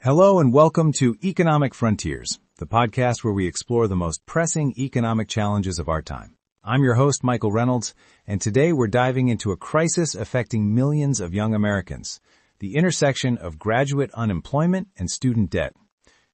Hello and welcome to Economic Frontiers, the podcast where we explore the most pressing economic challenges of our time. I'm your host, Michael Reynolds, and today we're diving into a crisis affecting millions of young Americans, the intersection of graduate unemployment and student debt.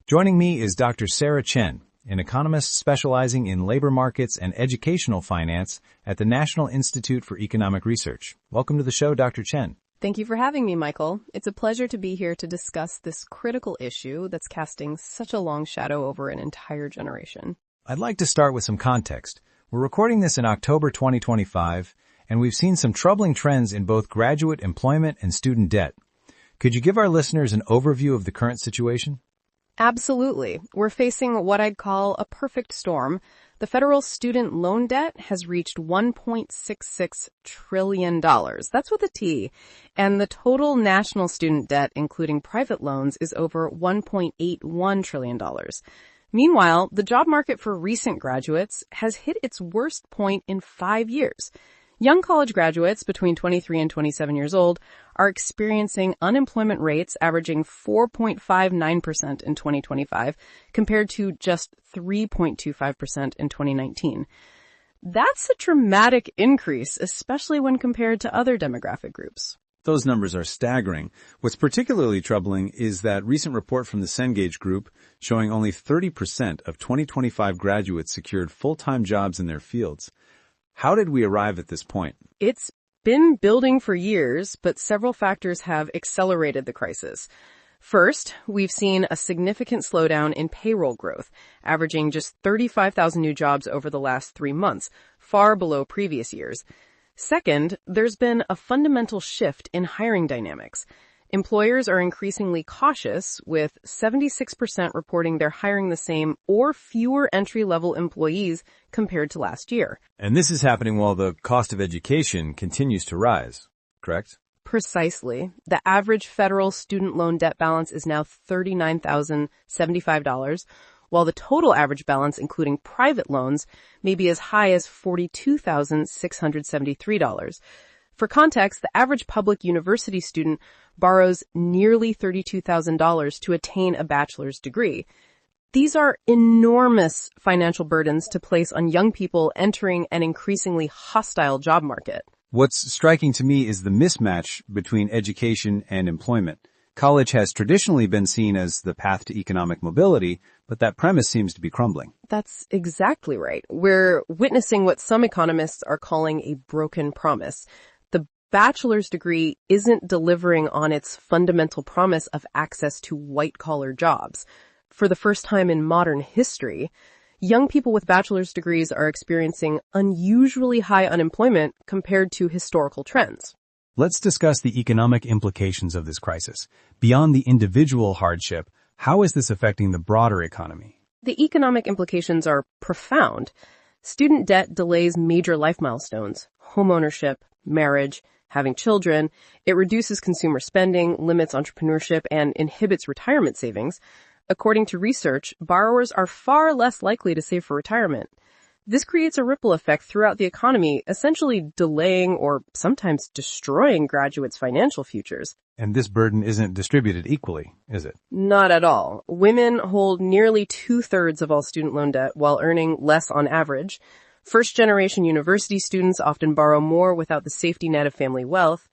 Joining me is Dr. Sarah Chen, an economist specializing in labor markets and educational finance at the National Institute for Economic Research. Welcome to the show, Dr. Chen. Thank you for having me, Michael. It's a pleasure to be here to discuss this critical issue that's casting such a long shadow over an entire generation. I'd like to start with some context. We're recording this in October 2025, and we've seen some troubling trends in both graduate employment and student debt. Could you give our listeners an overview of the current situation? Absolutely. We're facing what I'd call a perfect storm. The federal student loan debt has reached $1.66 trillion. That's with a T. And the total national student debt, including private loans, is over $1.81 trillion. Meanwhile, the job market for recent graduates has hit its worst point in 5 years. Young college graduates between 23 and 27 years old are experiencing unemployment rates averaging 4.59% in 2025 compared to just 3.25% in 2019. That's a dramatic increase, especially when compared to other demographic groups. Those numbers are staggering. What's particularly troubling is that recent report from the Cengage Group showing only 30% of 2025 graduates secured full-time jobs in their fields. How did we arrive at this point? It's been building for years, but several factors have accelerated the crisis. First, we've seen a significant slowdown in payroll growth, averaging just 35,000 new jobs over the last 3 months, far below previous years. Second, there's been a fundamental shift in hiring dynamics. Employers are increasingly cautious, with 76% reporting they're hiring the same or fewer entry-level employees compared to last year. And this is happening while the cost of education continues to rise, correct? Precisely. The average federal student loan debt balance is now $39,075, while the total average balance, including private loans, may be as high as $42,673. For context, the average public university student borrows nearly $32,000 to attain a bachelor's degree. These are enormous financial burdens to place on young people entering an increasingly hostile job market. What's striking to me is the mismatch between education and employment. College has traditionally been seen as the path to economic mobility, but that premise seems to be crumbling. That's exactly right. We're witnessing what some economists are calling a broken promise. The bachelor's degree isn't delivering on its fundamental promise of access to white-collar jobs. For the first time in modern history, young people with bachelor's degrees are experiencing unusually high unemployment compared to historical trends. Let's discuss the economic implications of this crisis. Beyond the individual hardship, how is this affecting the broader economy? The economic implications are profound. Student debt delays major life milestones, homeownership, marriage, having children. It reduces consumer spending, limits entrepreneurship, and inhibits retirement savings. According to research, borrowers are far less likely to save for retirement. This creates a ripple effect throughout the economy, essentially delaying or sometimes destroying graduates' financial futures. And this burden isn't distributed equally, is it? Not at all. Women hold nearly 2/3 of all student loan debt while earning less on average. First-generation university students often borrow more without the safety net of family wealth.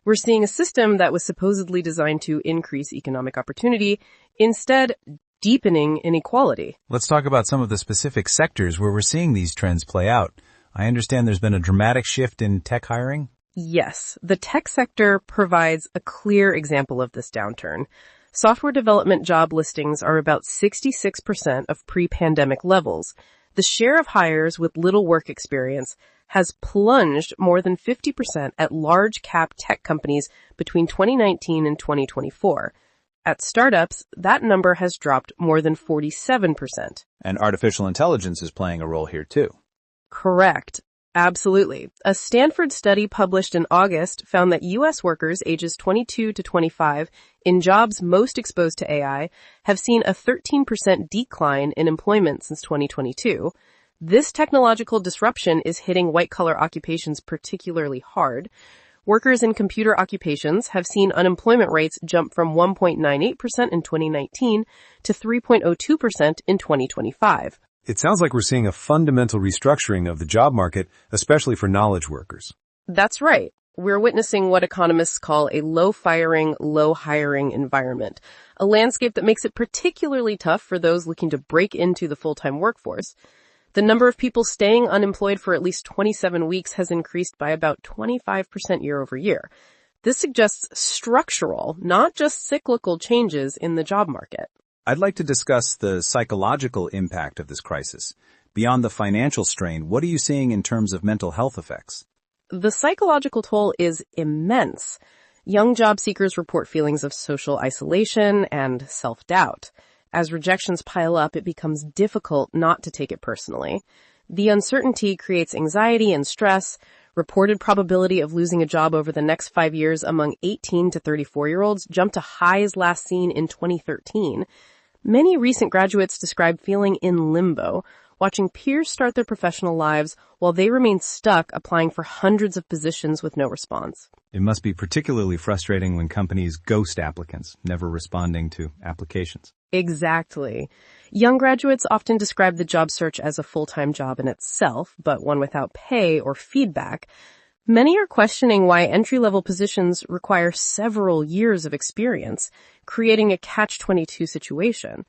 We're seeing a system that was supposedly designed to increase economic opportunity, instead deepening inequality. Let's talk about some of the specific sectors where we're seeing these trends play out. I understand there's been a dramatic shift in tech hiring. Yes, the tech sector provides a clear example of this downturn. Software development job listings are about 66% of pre-pandemic levels. The share of hires with little work experience has plunged more than 50% at large-cap tech companies between 2019 and 2024. At startups, that number has dropped more than 47%. And artificial intelligence is playing a role here too. Correct. Absolutely. A Stanford study published in August found that U.S. workers ages 22 to 25 in jobs most exposed to AI have seen a 13% decline in employment since 2022. This technological disruption is hitting white-collar occupations particularly hard. Workers in computer occupations have seen unemployment rates jump from 1.98% in 2019 to 3.02% in 2025. It sounds like we're seeing a fundamental restructuring of the job market, especially for knowledge workers. That's right. We're witnessing what economists call a low firing, low hiring environment, a landscape that makes it particularly tough for those looking to break into the full-time workforce. The number of people staying unemployed for at least 27 weeks has increased by about 25% year over year. This suggests structural, not just cyclical changes in the job market. I'd like to discuss the psychological impact of this crisis. Beyond the financial strain, what are you seeing in terms of mental health effects? The psychological toll is immense. Young job seekers report feelings of social isolation and self-doubt. As rejections pile up, it becomes difficult not to take it personally. The uncertainty creates anxiety and stress. Reported probability of losing a job over the next 5 years among 18 to 34-year-olds jumped to highs last seen in 2013. Many recent graduates describe feeling in limbo, watching peers start their professional lives while they remain stuck applying for hundreds of positions with no response. It must be particularly frustrating when companies ghost applicants, never responding to applications. Exactly. Young graduates often describe the job search as a full-time job in itself, but one without pay or feedback. Many are questioning why entry-level positions require several years of experience, creating a catch-22 situation.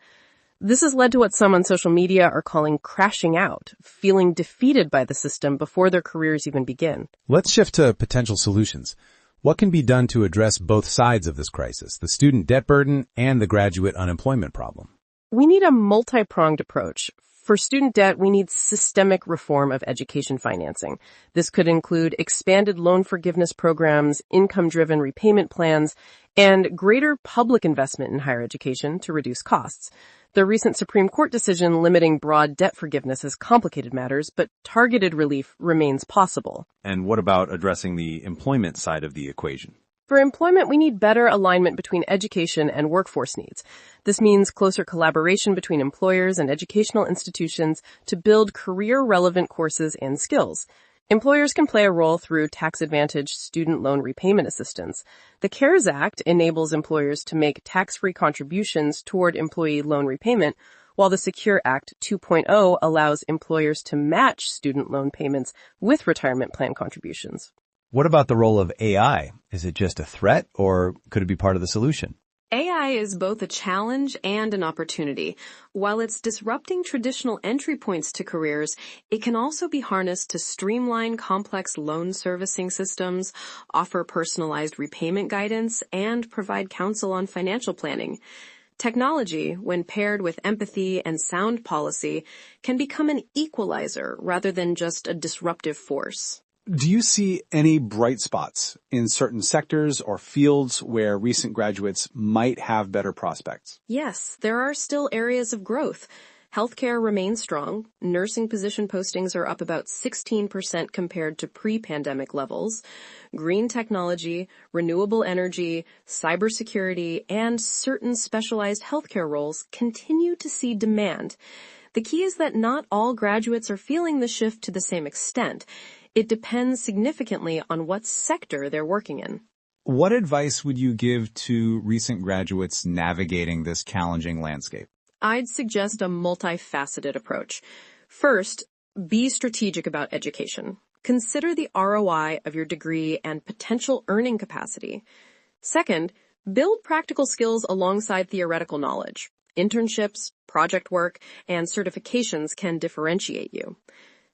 This has led to what some on social media are calling crashing out, feeling defeated by the system before their careers even begin. Let's shift to potential solutions. What can be done to address both sides of this crisis, the student debt burden and the graduate unemployment problem? We need a multi-pronged approach. For student debt, we need systemic reform of education financing. This could include expanded loan forgiveness programs, income-driven repayment plans, and greater public investment in higher education to reduce costs. The recent Supreme Court decision limiting broad debt forgiveness has complicated matters, but targeted relief remains possible. And what about addressing the employment side of the equation? For employment, we need better alignment between education and workforce needs. This means closer collaboration between employers and educational institutions to build career-relevant courses and skills. Employers can play a role through tax-advantaged student loan repayment assistance. The CARES Act enables employers to make tax-free contributions toward employee loan repayment, while the Secure Act 2.0 allows employers to match student loan payments with retirement plan contributions. What about the role of AI? Is it just a threat, or could it be part of the solution? AI is both a challenge and an opportunity. While it's disrupting traditional entry points to careers, it can also be harnessed to streamline complex loan servicing systems, offer personalized repayment guidance, and provide counsel on financial planning. Technology, when paired with empathy and sound policy, can become an equalizer rather than just a disruptive force. Do you see any bright spots in certain sectors or fields where recent graduates might have better prospects? Yes, there are still areas of growth. Healthcare remains strong. Nursing position postings are up about 16% compared to pre-pandemic levels. Green technology, renewable energy, cybersecurity, and certain specialized healthcare roles continue to see demand. The key is that not all graduates are feeling the shift to the same extent. It depends significantly on what sector they're working in. What advice would you give to recent graduates navigating this challenging landscape? I'd suggest a multifaceted approach. First, be strategic about education. Consider the ROI of your degree and potential earning capacity. Second, build practical skills alongside theoretical knowledge. Internships, project work, and certifications can differentiate you.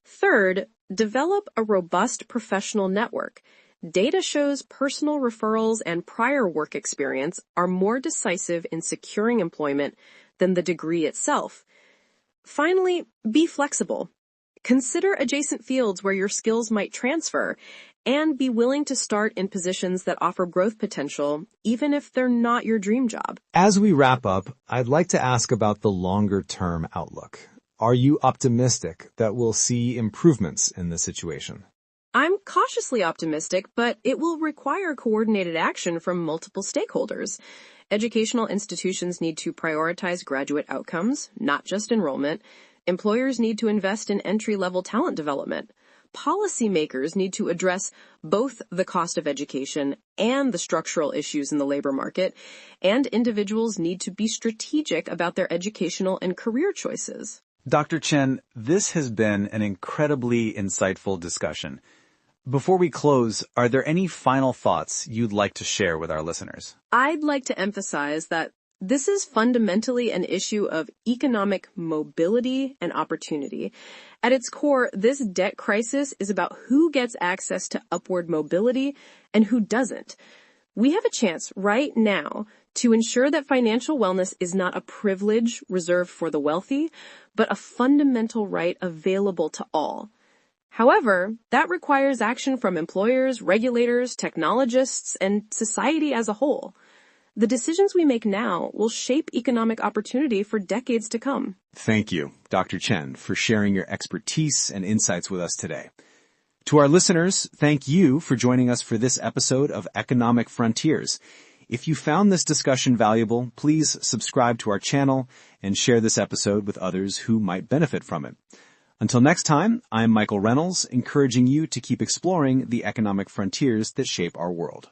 Third, develop a robust professional network. Data shows personal referrals and prior work experience are more decisive in securing employment than the degree itself. Finally, be flexible. Consider adjacent fields where your skills might transfer, and be willing to start in positions that offer growth potential, even if they're not your dream job. As we wrap up, I'd like to ask about the longer-term outlook. Are you optimistic that we'll see improvements in this situation? I'm cautiously optimistic, but it will require coordinated action from multiple stakeholders. Educational institutions need to prioritize graduate outcomes, not just enrollment. Employers need to invest in entry-level talent development. policymakers need to address both the cost of education and the structural issues in the labor market, and individuals need to be strategic about their educational and career choices. Dr. Chen, this has been an incredibly insightful discussion. Before we close, are there any final thoughts you'd like to share with our listeners? I'd like to emphasize that this is fundamentally an issue of economic mobility and opportunity. At its core, this debt crisis is about who gets access to upward mobility and who doesn't. We have a chance right now to ensure that financial wellness is not a privilege reserved for the wealthy, but a fundamental right available to all. However, that requires action from employers, regulators, technologists, and society as a whole. The decisions we make now will shape economic opportunity for decades to come. Thank you, Dr. Chen, for sharing your expertise and insights with us today. To our listeners, thank you for joining us for this episode of Economic Frontiers. If you found this discussion valuable, please subscribe to our channel and share this episode with others who might benefit from it. Until next time, I'm Michael Reynolds, encouraging you to keep exploring the economic frontiers that shape our world.